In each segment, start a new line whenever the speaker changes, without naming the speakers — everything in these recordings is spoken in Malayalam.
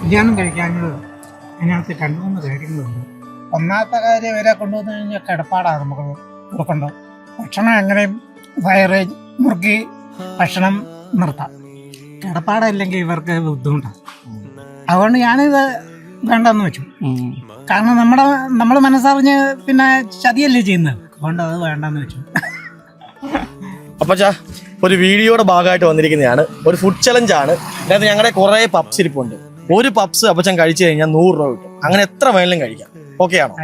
ബിരിയാണി കഴിക്കാഞ്ഞത് അതിനകത്ത് 2-3 കാര്യങ്ങളുണ്ട്. ഒന്നാമത്തെ കാര്യം ഇവരെ കൊണ്ടുവന്നു കഴിഞ്ഞാൽ കിടപ്പാടാണ് നമുക്ക് കൊടുക്കേണ്ടത്. ഭക്ഷണം എങ്ങനെയും വയറ് മുറുക്കി ഭക്ഷണം നിർത്താം. കിടപ്പാടില്ലെങ്കിൽ ഇവർക്ക് ബുദ്ധിമുട്ടാണ്. അതുകൊണ്ട് ഞാനിത് വേണ്ടെന്ന് വെച്ചു. കാരണം നമ്മൾ മനസ്സറിഞ്ഞ് പിന്നെ ചതിയല്ലേ ചെയ്യുന്നത്. അതുകൊണ്ട് അത് വേണ്ടെന്ന് വെച്ചു.
അപ്പച്ചാ ഒരു വീഡിയോയുടെ ഭാഗമായിട്ട് വന്നിരിക്കുന്നതാണ്. ഒരു ഫുഡ് ചലഞ്ചാണ്. അതായത് ഞങ്ങളുടെ കുറേ പപ്സ് ഇരിപ്പുണ്ട്. ഒരു പപ്സ് അപ്പച്ചൻ കഴിച്ചു കഴിഞ്ഞാൽ 100 രൂപ കിട്ടും. അങ്ങനെ എത്ര വേണമെങ്കിലും കഴിക്കാം. ഓക്കെ ആണോ?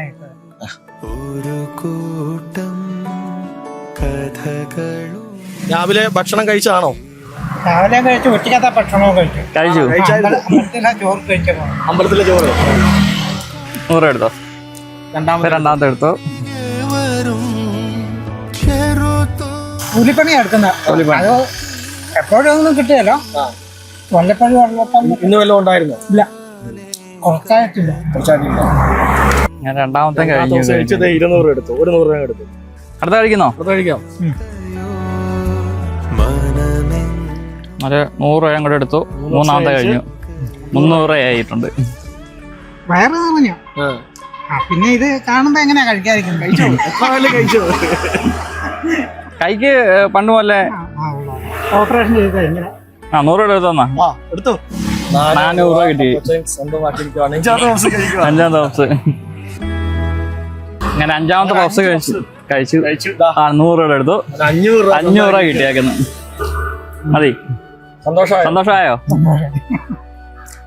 രാവിലെ ഭക്ഷണം കഴിച്ചാണോ?
രാവിലെ കഴിച്ചു, ഉച്ചക്കത്തെ ഭക്ഷണവും കഴിച്ചു. ചോറ് കഴിച്ചു.
അമ്പലത്തിലെ ചോറ്
100 എടുത്തോ? രണ്ടാമത്തെ എടുത്തോ?
കൂലിപ്പണിയാണ് എടുക്കുന്നത്. അത് എപ്പോഴും ഒന്നും കിട്ടുകയല്ലോ. വല്ലപ്പോഴും
ഇന്ന് വല്ലതും ഉണ്ടായിരുന്നോ?
ഇല്ല, കുറച്ചായിട്ടില്ല.
ഞാൻ രണ്ടാമത്തെ കഴിഞ്ഞു.
200 എടുത്തു. ഒരു 100 രൂപ എടുത്തു.
അടുത്ത കഴിക്കുന്നോ?
അടുത്ത കഴിക്കാം.
ഒരു 100 രൂപയും കൂടെ എടുത്തു. മൂന്നാമത്തെ കഴിഞ്ഞു. 300 രൂപയായിട്ടുണ്ട്.
വയറ് നിറഞ്ഞു. പിന്നെ ഇത് കാണുമ്പോ എങ്ങനെയാ കഴിക്കാതിരിക്കുന്നത്?
കൈക്ക് പണ്ട് പോലെ
ഓപ്പറേഷൻ ചെയ്ത് ഇങ്ങനെ
100 രൂപ എടുത്തോന്നാ. 400 രൂപ കിട്ടി. 5-ാമത്തെ പപ്സ്. അങ്ങനെ 5-ാമത്തെ പപ്സ് കഴിച്ചു. 100 രൂപ എടുത്തു. 500 രൂപ കിട്ടിയേക്കുന്നു. മതി. സന്തോഷമായോ?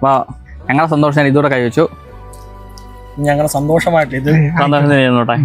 വാ, ഞങ്ങളെ സന്തോഷം ഇതൂടെ കൈവച്ചു.
ഞങ്ങളുടെ സന്തോഷമായിട്ട് ഇത്
സന്തോഷം ചെയ്യുന്നോട്ടെ.